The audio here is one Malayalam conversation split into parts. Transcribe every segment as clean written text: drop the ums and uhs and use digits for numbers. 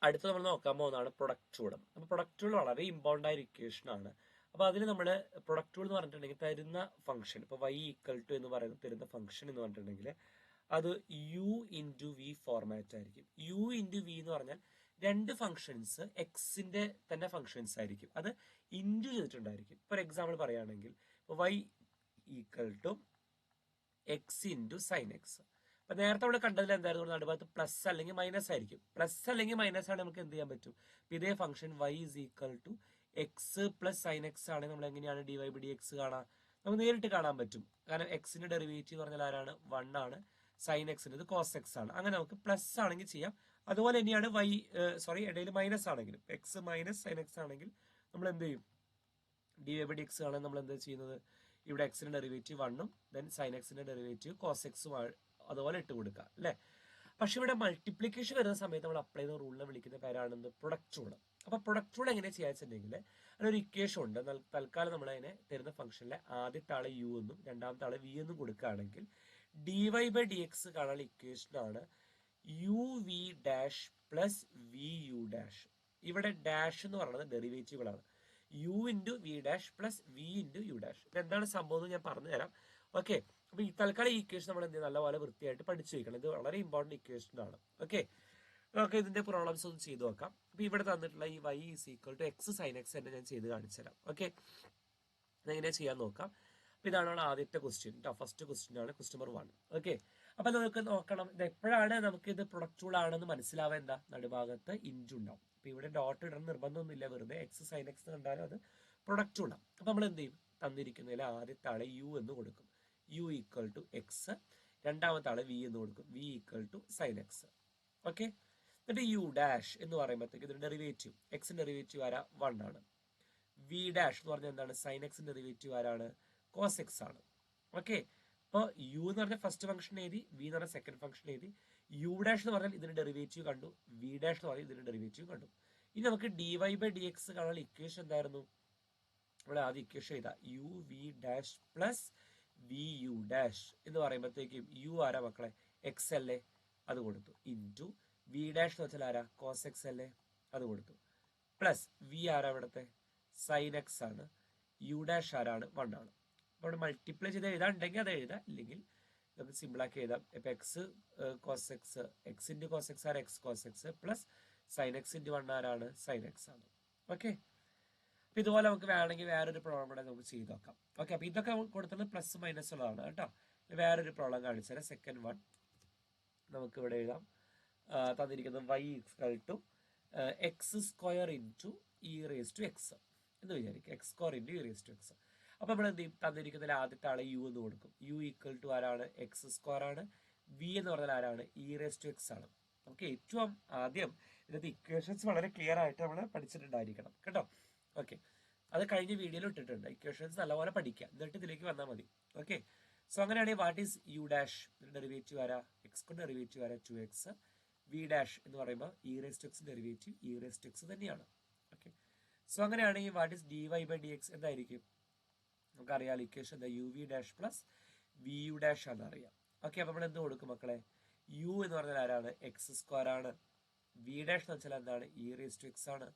അടുത്ത് നമ്മൾ നോക്കാൻ പോകുന്നതാണ് പ്രൊഡക്റ്റ് റൂൾ. അപ്പോൾ പ്രൊഡക്റ്റ് റൂൾ വളരെ ഇമ്പോർട്ടൻ്റ് ആയ ഒരു ഇക്വേഷൻ ആണ്. അപ്പോൾ അതിൽ നമ്മൾ പ്രൊഡക്റ്റ് റൂൾ എന്ന് പറഞ്ഞിട്ടുണ്ടെങ്കിൽ തരുന്ന ഫംഗ്ഷൻ, ഇപ്പോൾ y ഈക്വൽ ടു എന്ന് പറയുന്ന തരുന്ന ഫംഗ്ഷൻ എന്ന് പറഞ്ഞിട്ടുണ്ടെങ്കിൽ അത് u ഇൻറ്റു വി ഫോർമാറ്റ് ആയിരിക്കും. u ഇൻറ്റു വി എന്ന് പറഞ്ഞാൽ രണ്ട് ഫംഗ്ഷൻസ് എക്സിന്റെ തന്നെ ഫംഗ്ഷൻസ് ആയിരിക്കും, അത് ഇൻറ്റു ചെയ്തിട്ടുണ്ടായിരിക്കും. ഫോർ എക്സാമ്പിൾ പറയുകയാണെങ്കിൽ ഇപ്പോൾ y equal to x into sine x. അപ്പൊ നേരത്തെ അവിടെ കണ്ടതിൽ എന്തായിരുന്നു, നടുഭാഗത്ത് പ്ലസ് അല്ലെങ്കിൽ മൈനസ് ആയിരിക്കും. പ്ലസ് അല്ലെങ്കിൽ മൈനസ് ആണ് നമുക്ക് എന്ത് ചെയ്യാൻ പറ്റും. ഇതേ function y is equal to x plus sine x ആണെങ്കിൽ നമ്മൾ എങ്ങനെയാണ് d y by d x കാണാം, നമുക്ക് നേരിട്ട് കാണാൻ പറ്റും. കാരണം എക്സിന്റെ ഡെറിവേറ്റീവ് എന്ന് പറഞ്ഞാൽ ആരാണ്, 1 ആണ്. സൈൻ എക്സിന്റെ കോസ് എക്സ് ആണ്. അങ്ങനെ നമുക്ക് പ്ലസ് ആണെങ്കിൽ ചെയ്യാം. അതുപോലെ തന്നെയാണ് ഇടയിൽ മൈനസ് ആണെങ്കിലും എക്സ് മൈനസ് സൈൻ എക്സ് ആണെങ്കിൽ നമ്മൾ എന്ത് ചെയ്യും, d y by d x കാണാൻ നമ്മൾ എന്താ ചെയ്യുന്നത്, ഇവിടെ എക്സിന്റെ ഡെറിവേറ്റീവ് 1ഉം ദെൻ സൈൻ എക്സിന്റെ ഡെറിവേറ്റീവ് കോസ് എക്സും അതുപോലെ ഇട്ട് കൊടുക്കുക അല്ലേ. പക്ഷെ ഇവിടെ മൾട്ടിപ്ലിക്കേഷൻ വരുന്ന സമയത്ത് നമ്മൾ അപ്ലൈ ചെയ്യുന്ന റൂളിനെ വിളിക്കുന്ന പേരാണെന്ന് പ്രൊഡക്റ്റ് റൂൾ. അപ്പൊ പ്രൊഡക്റ്റ് റൂൾ എങ്ങനെ ചെയ്യാ വെച്ചിട്ടുണ്ടെങ്കിൽ അതിനൊരു ഇക്വേഷൻ ഉണ്ട്. തൽക്കാലം നമ്മൾ അതിനെ തരുന്ന ഫംഗ്ഷനിലെ ആദ്യത്തെ ആളെ യു എന്നും രണ്ടാമത്തെ ആളെ വി എന്നും കൊടുക്കുകയാണെങ്കിൽ d y by d x കാണാനുള്ള ഇക്വേഷനാണ് u v dash plus v u dash. ഇവിടെ ഡാഷ് എന്ന് പറയുന്നത് ഡെറിവേറ്റീവുകളാണ്. U into v dash plus v into u dash. ഇതെന്താണ് സംഭവം എന്ന് ഞാൻ പറഞ്ഞു തരാം. ഓക്കെ, അപ്പൊ ഈ തൽക്കാലം ഈ ഇക്വേഷൻ നമ്മൾ എന്ത് ചെയ്യും, നല്ലപോലെ വൃത്തിയായിട്ട് പഠിച്ചു വയ്ക്കണം. ഇത് വളരെ ഇമ്പോർട്ടന്റ് ഇക്വേഷൻ ആണ്. ഓക്കെ, നമുക്ക് ഇതിന്റെ പ്രോബ്ലംസ് ഒന്ന് ചെയ്തു നോക്കാം. അപ്പൊ ഇവിടെ തന്നിട്ടുള്ള ഈ y is equal to x sine x തന്നെ ഞാൻ ചെയ്ത് കാണിച്ചു തരാം. ഓക്കെ, അതെങ്ങനെയാ ചെയ്യാൻ നോക്കാം. അപ്പൊ ഇതാണ് നമ്മുടെ ആദ്യത്തെ ക്വസ്റ്റ്യൻ കേട്ടോ. ഫസ്റ്റ് ക്വസ്റ്റ്യൻ ആണ് ക്വസ്റ്റ്യൻ നമ്പർ 1. ഓക്കെ, അപ്പൊ നമുക്ക് നോക്കണം ഇത് എപ്പോഴാണ് നമുക്ക് ഇത് പ്രൊഡക്റ്റ് റൂൾ ആണെന്ന് മനസ്സിലാവാൻ. എന്താ, നടുഭാഗത്ത് ഇൻറ്റു ഉണ്ടാവും. അപ്പൊ ഇവിടെ ഡോട്ട് ഇടണം നിർബന്ധമൊന്നുമില്ല, വെറുതെ എക്സ് സൈൻ എക്സ് കണ്ടാലും അത് പ്രൊഡക്റ്റ് റൂൾ ആണ്. അപ്പൊ നമ്മൾ എന്ത് ചെയ്യും, തന്നിരിക്കുന്നതിൽ ആദ്യത്തെ ആളെ യു എന്ന് കൊടുക്കും, യു ഈക്വൽ ടു എക്സ്. രണ്ടാമത്തെ ആളെ വി എന്ന് കൊടുക്കും, v equal to sine x. Okay, എന്നിട്ട് യു ഡാഷ് എന്ന് പറയുമ്പോഴത്തേക്ക് ഇതിന്റെ ഡെറിവേറ്റീവ് എക്സിന്റെ ഡെറിവേറ്റീവ് ആരാ, 1 ആണ്. വി ഡാഷ് എന്ന് പറഞ്ഞാൽ എന്താണ്, സൈൻ എക്സിന്റെ ഡെറിവേറ്റീവ് ആരാണ്, കോസ് എക്സ് ആണ്. ഓക്കെ, അപ്പോൾ യു എന്ന് പറഞ്ഞ ഫസ്റ്റ് ഫംഗ്ഷൻ എഴുതി, വി എന്ന് പറഞ്ഞ സെക്കൻഡ് ഫംഗ്ഷൻ എഴുതി. യു ഡാഷ് എന്ന് പറഞ്ഞാൽ ഇതിന്റെ ഡെറിവേറ്റീവ് കണ്ടു, വി ഡാഷ് എന്ന് പറഞ്ഞാൽ ഇതിന്റെ ഡെറിവേറ്റീവ് കണ്ടു. ഇനി നമുക്ക് d y by d x കാണാനുള്ള ഇക്വേഷൻ എന്തായിരുന്നു, ഇവിടെ ആദ്യം ഇക്വേഷൻ ചെയ്താ u v dash plus v u dash എന്ന് പറയുമ്പോഴത്തേക്കും യു ആരാ മക്കളെ, എക്സ് അല്ലേ, അത് കൊടുത്തു. ഇൻറ്റു വി ഡാഷ് എന്ന് വെച്ചാൽ ആരാ, കോസ് എക്സ് അല്ലേ, അത് കൊടുത്തു. പ്ലസ് വി ആരാ ഇവിടുത്തെ, സൈൻ എക്സ് ആണ്. യു ഡാഷ് ആരാണ്, 1 ആണ്. അപ്പോൾ ഇവിടെ മൾട്ടിപ്ലൈ ചെയ്ത് എഴുതാണ്ടെങ്കിൽ അത് എഴുതാം, ഇല്ലെങ്കിൽ നമുക്ക് സിമ്പിൾ ആക്കി എഴുതാം. ഇപ്പൊ x cos x, x into cos x or x cos x plus sine x into 1 ആരാണ്, സൈൻ എക്സ് ആണ്. ഓക്കെ, അപ്പൊ ഇതുപോലെ നമുക്ക് വേണമെങ്കിൽ വേറൊരു പ്രോബ്ലം കൂടെ നമുക്ക് ചെയ്ത് നോക്കാം. ഓക്കെ, അപ്പൊ ഇതൊക്കെ കൊടുത്തത് പ്ലസ് മൈനസ് ഉള്ളതാണ് കേട്ടോ. വേറൊരു പ്രോബ്ലം കാണിച്ചു തരാം. സെക്കൻഡ് 1 നമുക്ക് ഇവിടെ എഴുതാം. തന്നിരിക്കുന്നത് y equal to x square into e raise to x എന്ന് വിചാരിക്കും, x square into e raise to x. അപ്പൊ നമ്മൾ എന്ത് ചെയ്യും, തന്നിരിക്കുന്നതിൽ ആദ്യത്തെ ആളെ യു എന്ന് കൊടുക്കും. യു ഈക്വൽ ടു ആരാണ്, എക്സ് സ്ക്വയർ ആണ്. വി എന്ന് പറഞ്ഞാൽ ആരാണ്, ഇ റേസ് ടു എക്സ് ആണ്. നമുക്ക് ഏറ്റവും ആദ്യം ഇതിനകത്ത് ഇക്വേഷൻസ് വളരെ ക്ലിയർ ആയിട്ട് നമ്മൾ പഠിച്ചിട്ടുണ്ടായിരിക്കണം കേട്ടോ. ഓക്കെ, അത് കഴിഞ്ഞ വീഡിയോയിൽ ഇട്ടിട്ടുണ്ട്. ഇക്വേഷൻസ് നല്ലപോലെ പഠിക്കുക, എന്നിട്ട് ഇതിലേക്ക് വന്നാൽ മതി. ഓക്കെ, സോ അങ്ങനെയാണെങ്കിൽ what is u dash, derivative ആരാ, എക്സ് കൊണ്ട് ഡെറിവേറ്റീവ് ആരാ, 2x. വി ഡാഷ് എന്ന് പറയുമ്പോൾ e raise to x derivative e raise to x തന്നെയാണ്. ഓക്കെ, സോ അങ്ങനെയാണെങ്കിൽ what is d y by d x എന്തായിരിക്കും, നമുക്കറിയാം ഇക്വേഷൻ എന്താ, u v dash plus v u dash ആണെന്ന് അറിയാം. ഓക്കെ, അപ്പൊ നമ്മൾ എന്ത് കൊടുക്കും മക്കളെ, യു എന്ന് പറഞ്ഞാൽ ആരാണ്, എക്സ് സ്ക്വയർ ആണ്. വി ഡാഷ് എന്ന് വെച്ചാൽ എന്താണ്, ഇ റേസ് ടു എക്സ് ആണ്.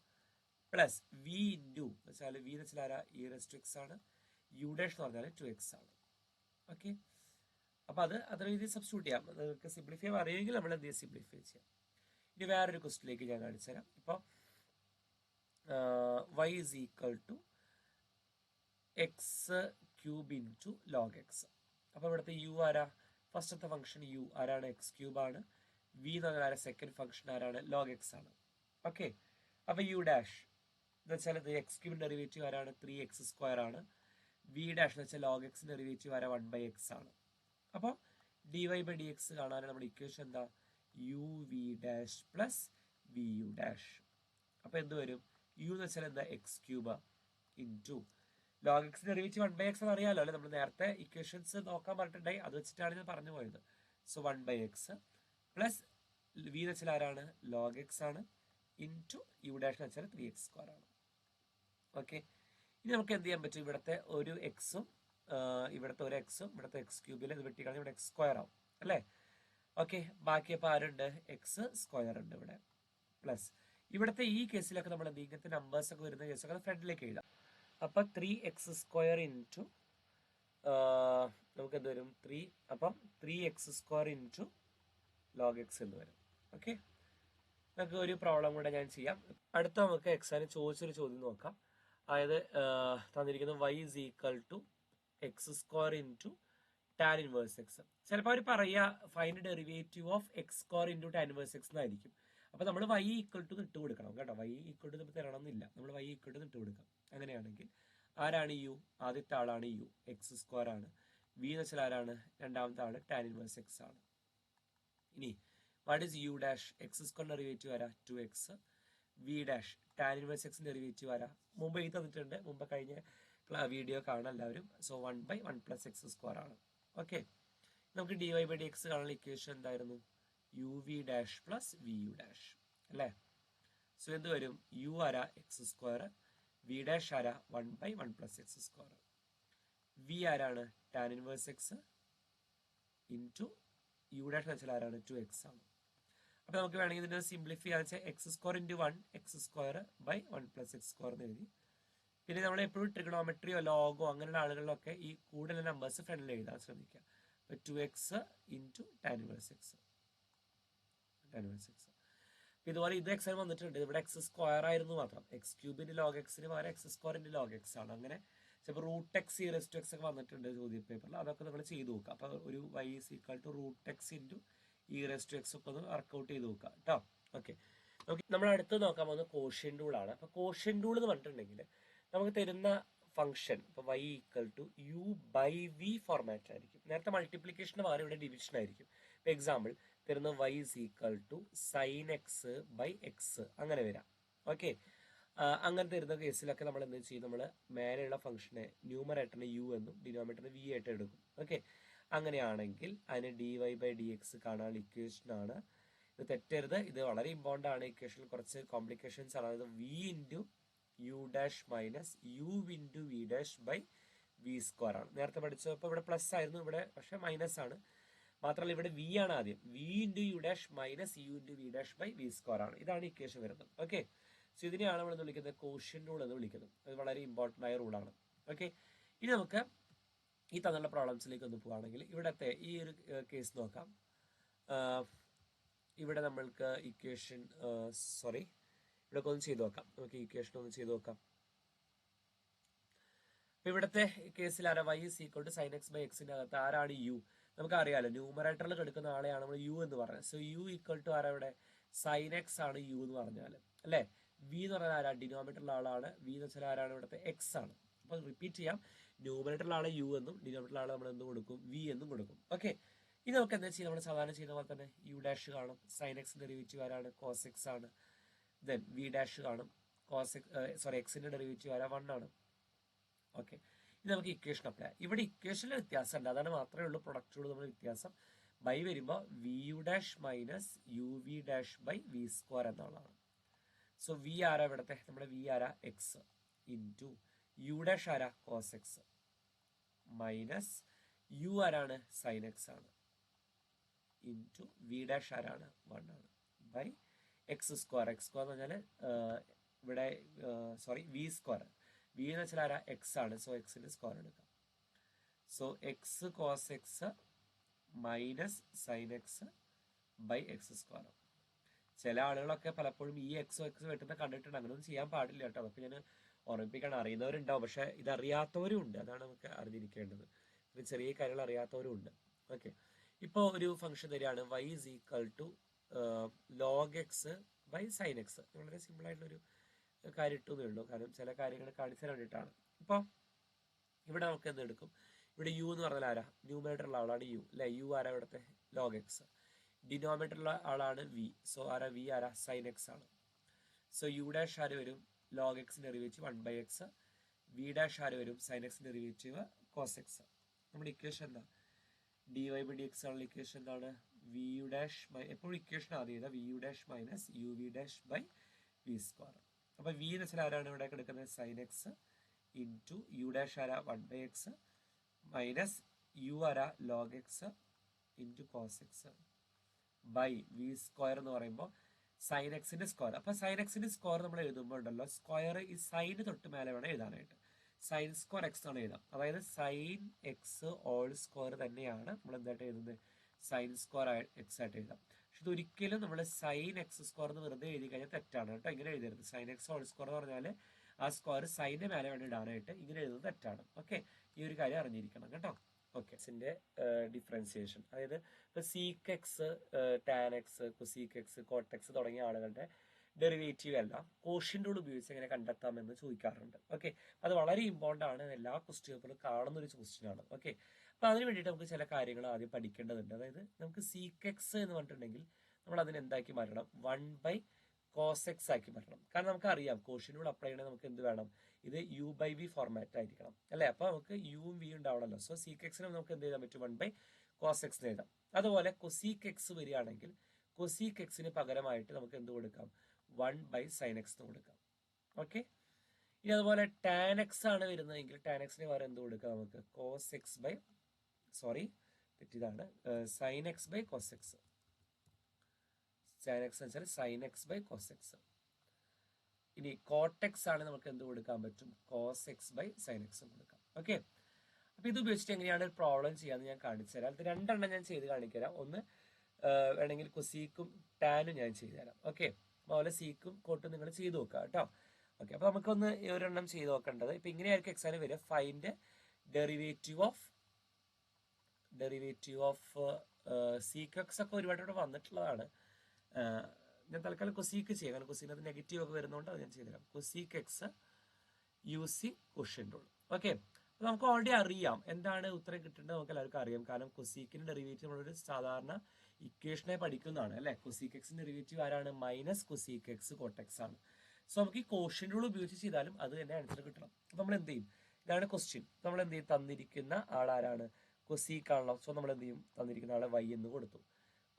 പ്ലസ് വി ഇൻറ്റു വെച്ചാൽ വി എന്ന് വെച്ചാൽ ആരാ, ഇ റേസ് ടു എക്സ് ആണ്. യു ഡാഷ് എന്ന് പറഞ്ഞാൽ 2x ആണ്. ഓക്കെ, അപ്പൊ അത് അത്ര രീതിയിൽ സബ്സ്റ്റിറ്റ്യൂട്ട് ചെയ്യാം. നിങ്ങൾക്ക് സിംപ്ലിഫൈ അറിയുമെങ്കിൽ നമ്മൾ എന്ത് ചെയ്യാം, സിംപ്ലിഫൈ ചെയ്യാം. ഇനി വേറൊരു ക്വസ്റ്റിലേക്ക് ഞാൻ കാണിച്ചു തരാം. ഇപ്പൊ y is equal to x cube into log x. അപ്പൊ ഇവിടുത്തെ യു ആരാ, ഫസ്റ്റത്തെ ഫംഗ്ഷൻ യു ആരാണ്, എക്സ് ക്യൂബ് ആണ്. വി എന്ന് പറഞ്ഞാൽ സെക്കൻഡ് ഫംഗ്ഷൻ ആരാണ്, ലോഗ് എക്സ് ആണ്. ഓക്കെ, അപ്പൊ യു ഡാഷ് എന്ന് വെച്ചാൽ ഇത് എക്സ് ക്യൂബ് ഡെറിവേറ്റീവ് ആരാണ്, 3x സ്ക്വയർ ആണ്. വി ഡാഷ് എന്ന് വെച്ചാൽ ലോഗ് എക്സ് ഡെറിവേറ്റീവ് ആരാ, 1/x ആണ്. അപ്പോൾ d y by d x കാണാൻ നമ്മുടെ ഇക്വേഷൻ എന്താ, u v dash plus v u dash. അപ്പൊ എന്ത് വരും, യു എന്ന് വെച്ചാൽ എന്താ, x cube into log x derivative 1/x എന്ന് അറിയാലോ അല്ലെ, നമ്മൾ നേരത്തെ ഇക്വേഷൻസ് നോക്കാൻ പറഞ്ഞിട്ടുണ്ടായി, അത് വെച്ചിട്ടാണ് ഞാൻ പറഞ്ഞു പോയത്. സോ 1/x പ്ലസ് വി എന്ന് വെച്ചാൽ ആരാണ്, ലോഗ് എക്സ് ആണ്. ഇൻറ്റു യു ഡാഷ് എന്ന് വെച്ചാൽ 3x സ്ക്വയർ ആണ്. ഓക്കെ, ഇനി നമുക്ക് എന്ത് ചെയ്യാൻ പറ്റും, ഇവിടുത്തെ ഒരു എക്സും ഇവിടുത്തെ ഒരു എക്സും ഇവിടുത്തെ എക്സ് ക്യൂബിൽ ഇത് വെട്ടിക്കളഞ്ഞ് ഇവിടെ എക്സ് സ്ക്വയർ ആവും അല്ലേ. ഓക്കെ, ബാക്കി അപ്പോൾ ആരുണ്ട്, എക്സ് സ്ക്വയർ ഉണ്ട് ഇവിടെ. പ്ലസ് ഇവിടുത്തെ ഈ കേസിലൊക്കെ നമ്മൾ ഇങ്ങനത്തെ നമ്പേഴ്സ് ഒക്കെ വരുന്ന കേസൊക്കെ അത് ഫ്രണ്ടിലേക്ക് എഴുതാം. അപ്പം 3x² ഇൻറ്റു നമുക്ക് എന്ത് വരും 3, അപ്പം 3x² ഇൻറ്റു log x എന്ന് വരും. ഓക്കെ, നമുക്ക് ഒരു പ്രോബ്ലം കൂടെ ഞാൻ ചെയ്യാം. അടുത്ത നമുക്ക് എക്സാമിന് ചോദിച്ചൊരു ചോദ്യം നോക്കാം. അതായത് തന്നിരിക്കുന്നത് y is equal to x² into tan inverse X. ചിലപ്പോൾ അവർ പറയുക find derivative of x² into tan inverse X എന്നായിരിക്കും. അപ്പോൾ നമ്മൾ y ഈക്വൽ ടു ഇട്ട് കൊടുക്കണം കേട്ടോ. y ഈക്വൽ ടു തരണം എന്നില്ല, നമ്മൾ y ഈക്വൽ ടു ഇട്ട് കൊടുക്കാം. അങ്ങനെയാണെങ്കിൽ ആരാണ് യു? ആദ്യത്തെ ആളാണ് യു, x² ആണ്. വി എന്ന് വെച്ചാൽ ആരാണ്? രണ്ടാമത്തെ ആള് ടാൻ ഇൻവേഴ്സ് എക്സ് ആണ്. ഇനി what is u dash? x² derivative ആരാ? 2x. V dash tan inverse എക്സിന്റെ ഡെറിവേറ്റീവ് ആരാ? മുമ്പ് ഈ തന്നിട്ടുണ്ട്, മുമ്പ് കഴിഞ്ഞ വീഡിയോ കാണാൻ എല്ലാവരും. സോ 1/1 + x² ആണ്. ഓക്കെ, നമുക്ക് dy/dx കാണാനുള്ള ഇക്വേഷൻ എന്തായിരുന്നു? uv' പ്ലസ് vu' അല്ലേ? സോ എന്ത് വരും? u ആരാ? x², v ഡാഷ് ആരാ? 1/1 + x². v ആരാണ്? Tan inverse X into u dash എന്ന് വെച്ചാൽ ആരാണ്? 2x ആണ്. അപ്പൊ നമുക്ക് വേണമെങ്കിൽ ഇതിനെ സിംപ്ലിഫൈ ചെയ്യാൻ വെച്ചാൽ x² ഇൻറ്റു 1 x²/1 + x² എന്ന് എഴുതി. പിന്നെ നമ്മൾ എപ്പോഴും ട്രിഗണോമെട്രിയോ ലോഗോ അങ്ങനെയുള്ള ആളുകളിലൊക്കെ ഈ കൂടുതൽ നമ്പേഴ്സ് ഫ്രണ്ടിൽ എഴുതാൻ ശ്രമിക്കുക. അപ്പൊ 2x into tan inverse X. ഇതുപോലെ ഇത് എക്സാം വന്നിട്ടുണ്ട്. ഇവിടെ x² ആയിരുന്നു മാത്രം. x³ log x പകരം x² log x ആണ്. അങ്ങനെ ചിലപ്പോൾ √x e⁻x ഒക്കെ വന്നിട്ടുണ്ട് ചോദ്യ പേപ്പറിൽ. അതൊക്കെ നമ്മൾ ചെയ്ത് നോക്കുക. അപ്പൊ ഒരു y is equal to √x into e⁻x ഒക്കെ ഒന്ന് വർക്ക്ഔട്ട് ചെയ്ത് നോക്കുക കേട്ടോ. ഓക്കെ, നമ്മൾ അടുത്ത് നോക്കാൻ പോകുന്നത് കോഷ്യന്റ് റൂൾ ആണ്. അപ്പൊ കോഷ്യന്റ് റൂൾ എന്ന് പറഞ്ഞിട്ടുണ്ടെങ്കിൽ നമുക്ക് തരുന്ന ഫംഗ്ഷൻ ഇപ്പൊ y equal to u/v format ആയിരിക്കും. നേരത്തെ മൾട്ടിപ്ലിക്കേഷന് പകരം ഇവിടെ ഡിവിഷൻ ആയിരിക്കും. ഇപ്പൊ എക്സാമ്പിൾ തരുന്ന y is equal to sin x/x അങ്ങനെ വരാം. ഓക്കെ, അങ്ങനെ തരുന്ന കേസിലൊക്കെ നമ്മൾ എന്ത് ചെയ്യും? നമ്മൾ മേലെയുള്ള ഫംഗ്ഷനെ ന്യൂമറേറ്ററിന് u എന്നും ഡിനോമിനേറ്ററിന് v ആയിട്ട് എടുക്കും. ഓക്കെ, അങ്ങനെയാണെങ്കിൽ അതിന് dy/dx കാണാനുള്ള ഇക്വേഷൻ ആണ്. ഇത് തെറ്റരുത്, ഇത് വളരെ ഇമ്പോർട്ടന്റ് ആണ്. ഇക്വേഷനിൽ കുറച്ച് കോംപ്ലിക്കേഷൻസ് ആണ്. അതായത് v into u' minus u into v'/v² ആണ്. നേരത്തെ പഠിച്ചപ്പോൾ ഇവിടെ പ്ലസ് ആയിരുന്നു, ഇവിടെ പക്ഷെ മൈനസ് ആണ്. മാത്രമല്ല ഇവിടെ v ആണ് ആദ്യം. v into u' minus u into v'/v² ആണ്. ഇതാണ് ഇക്വേഷൻ വരുന്നത്. ഓക്കെ, സോ ഇതിനെയാണ് നമ്മൾ വിളിക്കുന്നത് കോഷ്യന്റ് റൂൾ എന്ന് വിളിക്കുന്നത്. അത് വളരെ ഇമ്പോർട്ടന്റ് ആയ റൂളാണ്. ഓക്കെ, ഇനി നമുക്ക് ഈ തന്നുള്ള പ്രോബ്ലംസിലേക്ക് ഒന്ന് പോവുകയാണെങ്കിൽ ഇവിടത്തെ ഈ ഒരു കേസ് നോക്കാം. ഇവിടെ നമ്മൾക്ക് ഇക്വേഷൻ ഇവിടെ ഒന്ന് ചെയ്ത് നോക്കാം. നമുക്ക് ഇക്വേഷൻ ഒന്ന് ചെയ്ത് നോക്കാം. അപ്പൊ ഇവിടുത്തെ കേസിൽ ആരാ? y is equal to sin x/x അകത്ത് ആരാണ് u? നമുക്ക് അറിയാലോ, ന്യൂമറേറ്ററിൽ എടുക്കുന്ന ആളെയാണ് നമ്മൾ u എന്ന് പറഞ്ഞത്. സോ u ഈക്വൽ ടു ആരാ? ഇവിടെ sin x ആണ് u എന്ന് പറഞ്ഞാൽ അല്ലെ. v എന്ന് പറഞ്ഞാൽ ആരാ? ഡിനോമിനേറ്ററിലുള്ള ആളാണ്. v എന്ന് വെച്ചാൽ ആരാണ്? ഇവിടുത്തെ x ആണ്. അപ്പൊ റിപ്പീറ്റ് ചെയ്യാം, ന്യൂമറേറ്ററിലുള്ള ആളെ u എന്നും ഡിനോമിനേറ്ററിലുള്ള ആളെ നമ്മൾ എന്ത് കൊടുക്കും? v എന്നും കൊടുക്കും. ഓക്കെ, ഇനി നമുക്ക് എന്താ ചെയ്യാം? നമ്മൾ സാധാരണ ചെയ്യുന്ന പോലെ തന്നെ u' കാണും. sin x ഡെറിവേറ്റീവ് ആരാണ്? cos x ആണ്. ദെൻ v' കാണും. എക്സിന്റെ ഡെറിവേറ്റീവ് ആരാ? 1 ആണ്. ഓക്കെ, ഇത് നമുക്ക് ഇക്വേഷൻ അപ്ലൈ ചെയ്യാം. ഇവിടെ ഇക്വേഷനിൽ വ്യത്യാസം ഉണ്ട്, അതാണ് മാത്രമേ ഉള്ളൂ പ്രൊഡക്റ്റുകൾ നമ്മൾ വ്യത്യാസം. ബൈ വരുമ്പോൾ v' മൈനസ് uv'/v² എന്നുള്ളതാണ്. സോ v ആരാ? ഇവിടത്തെ നമ്മുടെ v ആരാ? x ഇൻറ്റു u' ആരാ? cos x മൈനസ് u ആരാണ്? sin x ആണ് ഇൻറ്റു v' ആരാണ്? 1 ആണ് ബൈ x² എന്ന് പറഞ്ഞാൽ ഇവിടെ v². v എന്ന് വെച്ചാൽ ആരാ? x ആണ്. സോ എക്സിന്റെ സ്ക്വയർ എടുക്കാം. So x cos x minus sin x by x². ചില ആളുകളൊക്കെ പലപ്പോഴും ഈ എക്സോ വെട്ടുന്ന കണ്ടിട്ടുണ്ട്. അങ്ങനെയൊന്നും ചെയ്യാൻ പാടില്ല കേട്ടോ. അതൊക്കെ ഞാൻ ഓർമ്മിപ്പിക്കാൻ. അറിയുന്നവരുണ്ടാവും, പക്ഷെ ഇതറിയാത്തവരും ഉണ്ട്. അതാണ് നമുക്ക് അറിഞ്ഞിരിക്കേണ്ടത്. ഇത് ചെറിയ കാര്യങ്ങൾ അറിയാത്തവരും ഉണ്ട്. ഓക്കെ, ഇപ്പോൾ ഒരു ഫംഗ്ഷൻ തരികയാണ് y is equal to log x by sin x. വളരെ സിമ്പിൾ ആയിട്ടുള്ളൊരു കാര്യം ഇട്ടതേ ഉള്ളൂ, കാരണം ചില കാര്യങ്ങൾ കാണിച്ചു തരാൻ വേണ്ടിയിട്ടാണ്. ഇപ്പോൾ ഇവിടെ നമുക്ക് എന്ത് എടുക്കും? ഇവിടെ u എന്ന് പറഞ്ഞാൽ ആരാ? ന്യൂമറേറ്ററുള്ള ആളാണ് u അല്ലെ. u ആരാ? ഇവിടുത്തെ log x. ഡിനോമിനേറ്ററുള്ള ആളാണ് v. സോ ആരാ? v ആരാ? sin x ആണ്. സോ u' ആര് വരും? log x derivative 1/x. v' ആര് വരും? sin x derivative cos x. നമ്മുടെ ഇക്വേഷൻ എന്താ? dy/dx ആണുള്ള ഇക്വേഷൻ എന്താണ്? v', എപ്പോഴും ഇക്വേഷൻ ആദ്യം ചെയ്താൽ v' മൈനസ് uv'/v². അപ്പൊ v എന്ന് വെച്ചാൽ ആരാണ്? ഇവിടെ കിടക്കുന്നത് sin x ഇൻറ്റു u' ആരാ? 1/x മൈനസ് u ആരാ? log x into cos x by v² എന്ന് പറയുമ്പോൾ സൈൻ എക്സിന്റെ സ്ക്വയർ. അപ്പൊ സൈൻ എക്സിന്റെ സ്ക്വയർ നമ്മൾ എഴുതുമ്പോൾ ഉണ്ടല്ലോ, സ്ക്വയർ ഈ സൈന് തൊട്ട് മേലെ വേണം എഴുതാനായിട്ട്. സൈൻ സ്ക്വയർ എക്സ് ആണ് എഴുതാം. അതായത് സൈൻ എക്സ് ഹോൾ സ്ക്വയർ തന്നെയാണ് നമ്മൾ എന്തായിട്ട് എഴുതുന്നത്, സൈൻ സ്ക്വയർ എക്സ് ആയിട്ട് എഴുതാം. പക്ഷെ ഇതൊരിക്കലും നമ്മൾ സൈൻ എക്സ് സ്ക്വയർ എന്ന് വെറുതെ എഴുതി കഴിഞ്ഞാൽ തെറ്റാണ് കേട്ടോ. ഇങ്ങനെ എഴുതരുത്. സൈൻ എക്സ് ഹോൾ സ്ക്വയർ എന്ന് പറഞ്ഞാൽ ആ സ്ക്വയർ സൈനിന്റെ മേലെ വേണം ഇടാനായിട്ട്. ഇങ്ങനെ എഴുതുന്നത് തെറ്റാണ്. ഓക്കെ, ഈ ഒരു കാര്യം അറിഞ്ഞിരിക്കണം കേട്ടോ. ഓക്കെ, ഇതിന്റെ ഡിഫറൻസിയേഷൻ, അതായത് ഇപ്പൊ seek X, tan X, cosec X, cortex തുടങ്ങിയ ആളുകളുടെ ഡെറിവേറ്റീവ് എല്ലാം കോഷ്യന്റ് റൂൾ ഉപയോഗിച്ച് എങ്ങനെ കണ്ടെത്താമെന്ന് ചോദിക്കാറുണ്ട്. ഓക്കെ, അത് വളരെ ഇമ്പോർട്ടന്റ് ആണ്. എല്ലാ ക്വസ്റ്റ്യൻ പേപ്പറിലും കാണുന്ന ഒരു ക്വസ്റ്റ്യൻ ആണ്. ഓക്കെ, അപ്പൊ അതിന് വേണ്ടിയിട്ട് നമുക്ക് ചില കാര്യങ്ങൾ ആദ്യം പഠിക്കേണ്ടതുണ്ട്. അതായത് നമുക്ക് സീക്ക് എക്സ് എന്ന് പറഞ്ഞിട്ടുണ്ടെങ്കിൽ നമ്മൾ അതിന് എന്താക്കി മാറ്റണം, 1/cos x ആക്കി മാറ്റണം. കാരണം നമുക്ക് അറിയാം കോഷ്യന്റ് റൂൾ അപ്ലൈ ചെയ്യണമെങ്കിൽ നമുക്ക് എന്ത് വേണം, ഇത് u/v ഫോർമാറ്റ് ആയിരിക്കണം അല്ലെ. അപ്പൊ നമുക്ക് യും വി ഉണ്ടാവണമല്ലോ. സോ സീക്ക് എക്സിന് നമുക്ക് എന്ത് ചെയ്താൻ പറ്റും, 1/cos x എഴുതാം. അതുപോലെ കൊസീക്ക് എക്സ് വരികയാണെങ്കിൽ കൊസീക്ക് എക്സിന് പകരമായിട്ട് നമുക്ക് എന്ത് കൊടുക്കാം, 1/sin x എന്ന് കൊടുക്കാം. ഓക്കെ, ഇനി അതുപോലെ ടാൻ എക്സ് ആണ് വരുന്നതെങ്കിൽ ടാൻ എക്സിന് പകരം എന്ത് കൊടുക്കാം, നമുക്ക് cos x ബൈ തെറ്റിതാണ്, sin x by cos x. sin x എന്ന് വെച്ചാൽ sin x by cos x. ഇനി കോട്ടെക്സ് ആണ് നമുക്ക് എന്ത് കൊടുക്കാൻ പറ്റും, cos x by sin x കൊടുക്കാം. ഓക്കെ, അപ്പൊ ഇത് ഉപയോഗിച്ചിട്ട് എങ്ങനെയാണ് ഒരു പ്രോബ്ലം ചെയ്യാന്ന് ഞാൻ കാണിച്ചു തരാം. അത് രണ്ടെണ്ണം ഞാൻ ചെയ്ത് കാണിച്ചുതരാം. ഒന്ന് വേണമെങ്കിൽ കൊസീക്കും ടാനും ഞാൻ ചെയ്തു തരാം. ഓക്കെ, അതുപോലെ സീക്കും കോട്ടും നിങ്ങൾ ചെയ്ത് നോക്കുക കേട്ടോ. ഓക്കെ, അപ്പൊ നമുക്കൊന്ന് ഒരെണ്ണം ചെയ്ത് നോക്കേണ്ടത്. ഇപ്പൊ ഇങ്ങനെയായിരിക്കും എക്സാമിന് വരിക, find derivative of seek X ഒക്കെ ഒരുപാട് വന്നിട്ടുള്ളതാണ്. ഞാൻ തൽക്കാലം കൊസീക്ക് ചെയ്യാം, കാരണം കൊസീനകത്ത് നെഗറ്റീവ് ഒക്കെ വരുന്നതുകൊണ്ട് അത് ഞാൻ ചെയ്തുതരാം. Cosec X using question rule. Okay, നമുക്ക് ഓൾറെഡി അറിയാം എന്താണ് ഉത്തരം കിട്ടേണ്ടത്, നമുക്ക് എല്ലാവർക്കും അറിയാം. കാരണം കൊസീക്കിന്റെ ഡെറിവേറ്റീവ് നമ്മളൊരു സാധാരണ ഇക്വേഷനെ പഠിക്കുന്നതാണ് അല്ലെ. കൊസീക്ക് എക്സിന്റെ ഡെറിവേറ്റീവ് ആരാണ്, മൈനസ് കൊസീക്ക് എക്സ് കോട്ടെക്സ് ആണ്. സോ നമുക്ക് ഈ ക്വസ്റ്റ്യൻ റൂൾ ഉപയോഗിച്ച് ചെയ്താലും അത് തന്നെ ആൻസർ കിട്ടണം. അപ്പൊ നമ്മൾ എന്ത് ചെയ്യും, ഇതാണ് ക്വസ്റ്റ്യൻ. നമ്മൾ എന്ത് ചെയ്യും, തന്നിരിക്കുന്ന ആളാരാണ്, കൊസീക്ക് ആണല്ലോ. സോ നമ്മൾ എന്ത് ചെയ്യും, തന്നിരിക്കുന്ന ആളെ y എന്ന് കൊടുത്തു,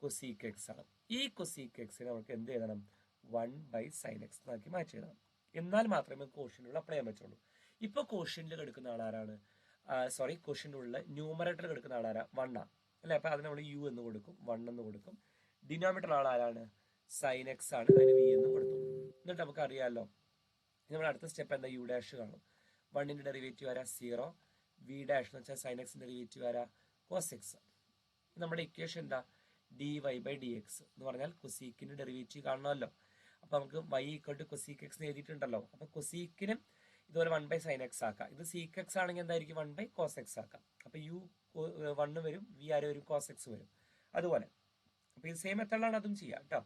കൊസീക്ക് എക്സ് ആണ്. ഈ കൊസീക്ക് എക്സിനെ നമുക്ക് എന്ത് ചെയ്യണം, 1/sin x എന്നാക്കി മാറ്റി എഴുതണം. എന്നാൽ മാത്രമേ ക്വസ്റ്റ്യൻ റൂൾ അപ്ലൈ ചെയ്യാൻ പറ്റുള്ളൂ. ഇപ്പൊ ക്വസ്റ്റ്യനിൽ കിടക്കുന്ന ആളാരാണ്, ക്വസ്റ്റ്യൻ റൂളിൽ ന്യൂമറേറ്ററിൽ കിടക്കുന്ന ആളാരാ, 1 ആണ് അല്ലെ. അപ്പൊ അതിന് നമ്മൾ u എന്ന് കൊടുക്കും, 1 എന്ന് കൊടുക്കും. ഡിനോമിനേറ്റർ ആളാരാണ്, sin x ആണ്, അതിന് v എന്ന് കൊടുത്തു. എന്നിട്ട് നമുക്ക് അറിയാമല്ലോ, നമ്മൾ അടുത്ത സ്റ്റെപ്പ് എന്താ, u ഡാഷ് കാണും. 1ന്റെ ഡെറിവേറ്റീവ് ആരാ, 0. v ഡാഷ് എന്ന് വെച്ചാൽ sin x ഡെറിവേറ്റീവ് ആരാ, cos x. നമ്മുടെ ഇക്വേഷൻ എന്താ, dy/dx എന്ന് പറഞ്ഞാൽ കൊസീക്കിന്റെ ഡെറിവേറ്റീവ് കാണണമല്ലോ. അപ്പൊ നമുക്ക് y = കൊസീക്ക് എക്സ് എഴുതിയിട്ടുണ്ടല്ലോ. അപ്പൊ കൊസീക്കിനും ഇതുപോലെ 1/sin x ആക്കാം. ഇത് സീക്ക് എക്സ് ആണെങ്കിൽ എന്തായിരിക്കും, 1/cos x ആക്കാം. അപ്പൊ u 1 വരും, v ആര് വരും, cos x വരും. അതുപോലെ അപ്പൊ ഈ സെയിം മെത്തേഡിലാണ് അതും ചെയ്യാം കേട്ടോ.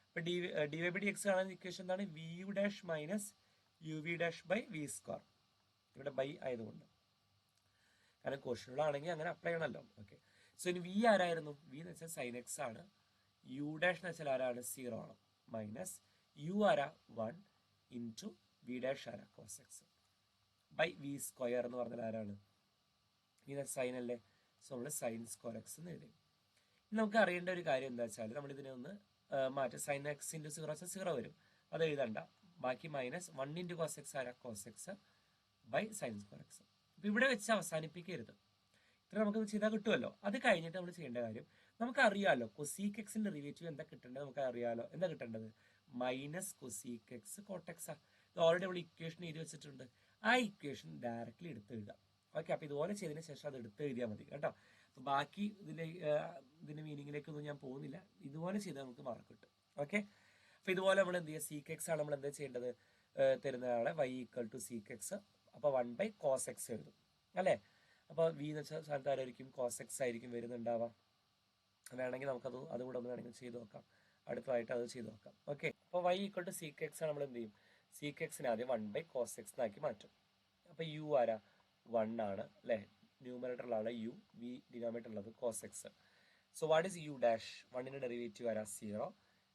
അപ്പൊ dy/dx കാണുന്ന ഇക്വേഷൻ എന്താണ്, vu dash minus uv dash by v square. ഇവിടെ ബൈ ആയതുകൊണ്ട്, കാരണം ക്വസ്റ്റ്യൻ ആണെങ്കിൽ അങ്ങനെ അപ്ലൈ ചെയ്യണമല്ലോ. ഓക്കെ, സോ ഇനി v ആരായിരുന്നു, v എന്ന് വെച്ചാൽ sin x ആണ്. u ഡാഷ് എന്ന് വെച്ചാൽ ആരാണ്, 0 ആണ്. മൈനസ് u ആരാ, 1 ഇൻറ്റു v ഡാഷ് ആരാ, cos x by v square എന്ന് പറഞ്ഞാൽ ആരാണ്, ഇത് സൈൻ അല്ലേ. സോ നമ്മൾ sin സ്ക്വയർ x എന്ന് എഴുതി. നമുക്ക് അറിയേണ്ട ഒരു കാര്യം എന്താ വെച്ചാൽ, നമ്മൾ ഇതിനെ ഒന്ന് മാറ്റും. sin x ഇൻറ്റു 0 വെച്ചാൽ 0 വരും, അത് എഴുതണ്ട. ബാക്കി മൈനസ് 1 ഇൻറ്റു cos x ആരാ, cos x by sin square x. അപ്പൊ ഇവിടെ വെച്ച് അവസാനിപ്പിക്കരുത്. ഇത്ര നമുക്ക് ചെയ്താൽ കിട്ടുമല്ലോ. അത് കഴിഞ്ഞിട്ട് നമ്മൾ ചെയ്യേണ്ട കാര്യം, നമുക്ക് അറിയാലോ കൊസീക്ക് എക്സിന്റെ ഡെറിവേറ്റീവ് എന്താ കിട്ടേണ്ടത്, നമുക്ക് അറിയാലോ എന്താ കിട്ടേണ്ടത്, മൈനസ് കൊസീക്ക് എക്സ് കോട്ടെക്സ്. ഇത് ഓൾറെഡി നമ്മൾ ഇക്വേഷൻ എഴുതി വെച്ചിട്ടുണ്ട്. ആ ഇക്വേഷൻ ഡയറക്റ്റ്ലി എടുത്ത് എഴുതാം. ഓക്കെ, അപ്പൊ ഇതുപോലെ ചെയ്തതിന് ശേഷം അത് എടുത്ത് എഴുതിയാൽ മതി കേട്ടോ. അപ്പൊ ബാക്കി ഇതിന്റെ മീനിങ്ങിലേക്കൊന്നും ഞാൻ പോകുന്നില്ല. ഇതുപോലെ ചെയ്താൽ നമുക്ക് മാർക്ക് കിട്ടും. ഓക്കെ, അപ്പൊ ഇതുപോലെ നമ്മൾ എന്ത് ചെയ്യുക, സീക്ക് എക്സ് ആണ് നമ്മൾ എന്താ ചെയ്യേണ്ടത്, തരുന്ന ആളെ y = സീക്ക് എക്സ്. അപ്പൊ 1/cos x എഴുതും അല്ലെ. അപ്പൊ v എന്ന് വെച്ചാൽ സ്ഥാനത്ത് ആരായിരിക്കും, cos x ആയിരിക്കും വരുന്നുണ്ടാവാം. വേണമെങ്കിൽ നമുക്കത് അതുകൂടെ ഒന്ന് വേണമെങ്കിൽ ചെയ്ത് നോക്കാം, അടുത്തതായിട്ട് അത് ചെയ്ത് നോക്കാം. ഓക്കെ, അപ്പൊ y = സീക്ക് എക്സ് ആണ്, നമ്മൾ എന്ത് ചെയ്യും, സീക്ക് എക്സിനെ ആദ്യം 1/cos x എന്നാക്കി മാറ്റും. അപ്പൊ u ആരാ, 1 ആണ് അല്ലെ. ന്യൂമറേറ്ററിലാണ് u, v ഡിനോമിനേറ്ററിലുള്ളത് cos x. So what is u dash, 1ന്റെ ഡെറിവേറ്റീവ് ആരാ, 0.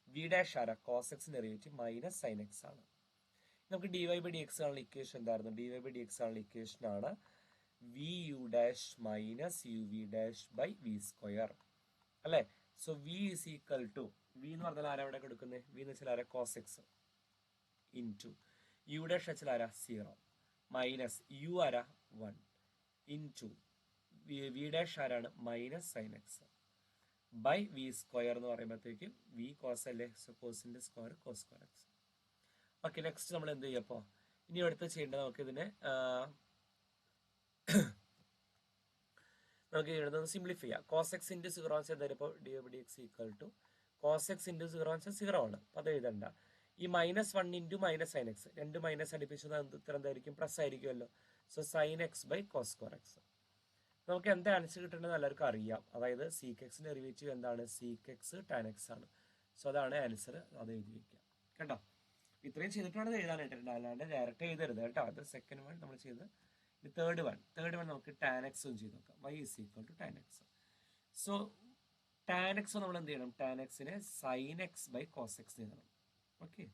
v ഡാഷ് ആരാ, cos x derivative minus sin x ആണ്. നമുക്ക് dy/dx ആണുള്ള ഇക്വേഷൻ എന്തായിരുന്നു, dy/dx ആണുള്ള ഇക്വേഷൻ ആണ് vu dash minus uv dash by v square അല്ലെ. So v is equal to, v എന്ന് പറഞ്ഞാൽ ആരാ ഇവിടെ കൊടുക്കുന്നത്, v എന്ന് വെച്ചാൽ ആരാ, cos x into u dash വെച്ചാൽ ആരാ, 0 മൈനസ് u ആരാ, 1 ഇൻറ്റു v ഡാഷ് ആരാണ്, minus sin x by v square എന്ന് പറയുമ്പോഴത്തേക്കും വി കോസ് അല്ലേ, സോ കോസിന്റെ square cos square x. Okay, next നമ്മൾ എന്ത് ചെയ്യും? അപ്പോൾ ഇനി അടുത്ത് ചെയ്യേണ്ടത് നമുക്ക് എഴുതുന്നത് സിംപ്ലിഫൈ ചെയ്യാം. കോസ് എക്സ് ഇൻറ്റു 0 എന്ന് വെച്ചാൽ ഇപ്പോൾ d by d x equal to cos x into 0 എന്ന് വെച്ചാൽ 0 ആണ്. അപ്പോൾ അത് എഴുതണ്ട. ഈ -1 ഇൻറ്റു മൈനസ് സൈൻ എക്സ്, രണ്ട് മൈനസ് അടുപ്പിച്ചത് ഉത്തരം എന്തായിരിക്കും? പ്ലസ് ആയിരിക്കുമല്ലോ. So sine x by cos square x. നമുക്ക് എന്താ ആൻസർ കിട്ടേണ്ടത് എല്ലാവർക്കും അറിയാം. അതായത് സീക്ക് എക്സിന്റെ ഡെറിവേറ്റീവ് എന്താണ്? സീക്ക് എക്സ് ടാൻ എക്സ് ആണ്. സോ അതാണ് ആൻസർ. അത് എഴുതി വെക്കാം കേട്ടോ. ഇത്രയും ചെയ്തിട്ടാണ് എഴുതാനായിട്ട്, അല്ലാണ്ട് ഡയറക്റ്റ് എഴുതരുത് കേട്ടോ. അത് സെക്കൻഡ് വൺ നമ്മൾ ചെയ്ത്. തേർഡ് വൺ നമുക്ക് ടാൻ എക്സും ചെയ്ത് നോക്കാം. y is equal to tan x. So tan x നമ്മൾ എന്ത് ചെയ്യണം? ടാൻ എക്സിനെ sine x by cos x എഴുതണം. ഓക്കെ,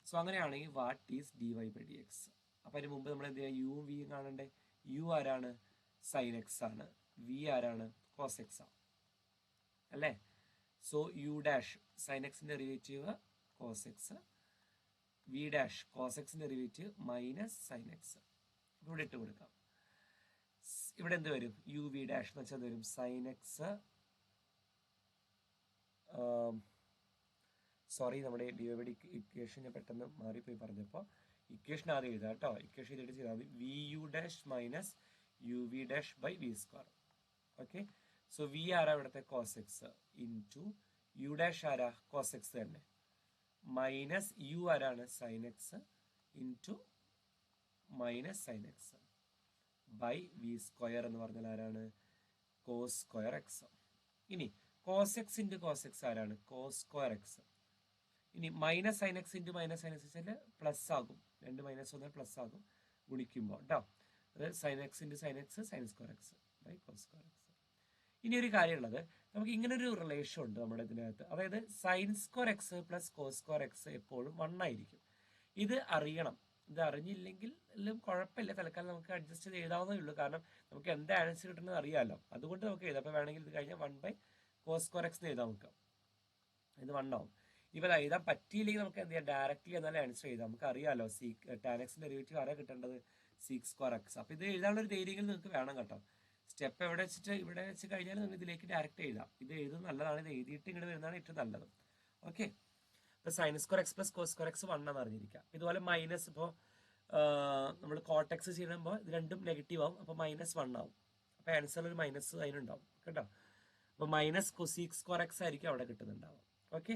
സോ അങ്ങനെയാണെങ്കിൽ what is d y by d x? അപ്പൊ അതിന് മുമ്പ് നമ്മൾ എന്ത് ചെയ്യാം? യു വി കാണണ്ടേ? യു ആരാണ്? സൈൻ എക്സ് ആണ്. വി ആരാണ്? കോസ് എക്സ് ആണ് അല്ലേ? സോ യു ഡാഷ് സൈൻ എക്സിന്റെ derivative cos x, v dash cos എക്സിന്റെ ഡെറിവേറ്റീവ് മൈനസ് സൈൻ എക്സ്. ഇവിടെ ഇട്ട് കൊടുക്കാം. ഇവിടെ എന്ത് വരും? യു വി ഡാഷ് എന്ന് വെച്ചാൽ എന്ത് വരും? സൈൻ എക്സ്, സോറി നമ്മുടെ ഡിവൈഡ് ഇക്വേഷൻ ഞാൻ പെട്ടെന്ന് മാറിപ്പോയി പറഞ്ഞപ്പോൾ. ഇക്വേഷൻ ആദ്യം എഴുതാം കേട്ടോ. ഇക്വേഷൻ എഴുതിയിട്ട് ചെയ്താൽ മതി. V u dash minus u v dash by v square. Okay, so v ആരാ ഇവിടുത്തെ? Cos x into u dash ആരാ? കോസ് എക്സ് തന്നെ, മൈനസ് യു ആരാണ്? Sine x into minus sine x by v square എന്ന് പറഞ്ഞാൽ ആരാണ്? Cos square x. ഇനി cos x into cos x ആരാണ്? Cos square x. ഇനി minus sine x into minus sine x വെച്ചാൽ പ്ലസ് ആകും. രണ്ട് മൈനസ് ഒന്ന് പ്ലസ് ആകും ഗുണിക്കുമ്പോൾ കേട്ടോ. അത് sine x into sine x sine square x by cos square x. ഇനി ഒരു കാര്യമുള്ളത്, നമുക്ക് ഇങ്ങനൊരു റിലേഷൻ ഉണ്ട് നമ്മുടെ ഇതിനകത്ത്. അതായത് sine square x plus cos square x എപ്പോഴും 1 ആയിരിക്കും. ഇത് അറിയണം. ഇത് അറിഞ്ഞില്ലെങ്കിൽ കുഴപ്പമില്ല, തൽക്കാലം നമുക്ക് അഡ്ജസ്റ്റ് ചെയ്ത് എഴുതാവുന്നേ ഉള്ളൂ. കാരണം നമുക്ക് എന്താ ആൻസർ കിട്ടുന്നത് അറിയാമല്ലോ. അതുകൊണ്ട് നമുക്ക് എഴുതാം. അപ്പോൾ വേണമെങ്കിൽ ഇത് കഴിഞ്ഞാൽ 1 ബൈ കോസ് സ്ക്വയർ എക്സ് എഴുതാം നമുക്ക്. ഇത് 1 ആവും. ഇവ എഴുതാൻ പറ്റിയില്ലെങ്കിൽ നമുക്ക് എന്ത് ചെയ്യാം? ഡയറക്റ്റ്ലി എന്നാലും ആൻസർ എഴുതാം. നമുക്ക് അറിയാമല്ലോ ടാൻ എക്സിന്റെ ഡെറിവേറ്റീവ് ആരാ കിട്ടേണ്ടത്? Seek square X. അപ്പോൾ ഇത് എഴുതാനുള്ള ഒരു ധൈര്യം നിങ്ങൾക്ക് വേണം കേട്ടോ. സ്റ്റെപ്പ് ഇവിടെ വെച്ച് കഴിഞ്ഞാൽ നിങ്ങൾ ഇതിലേക്ക് ഡയറക്റ്റ് എഴുതാം. ഇത് എഴുതുന്നത് നല്ലതാണ്. ഇത് എഴുതിയിട്ട് ഇങ്ങോട്ട് വരുന്നതാണ് ഏറ്റവും നല്ലത്. ഓക്കെ, ഇപ്പൊ sine square x plus cos square x 1 എന്ന് അറിഞ്ഞിരിക്കാം. ഇതുപോലെ മൈനസ് ഇപ്പോൾ നമ്മൾ കോട്ടെക്സ് ചെയ്യുമ്പോൾ ഇത് രണ്ടും നെഗറ്റീവ് ആവും. അപ്പോൾ -1 ആവും. അപ്പോൾ ആൻസറിൽ ഒരു മൈനസ് അതിനുണ്ടാവും കേട്ടോ. അപ്പോൾ മൈനസ് കൊസീക് സ്ക്വയർ എക്സ് ആയിരിക്കും അവിടെ കിട്ടുന്നുണ്ടാവും. ഓക്കെ.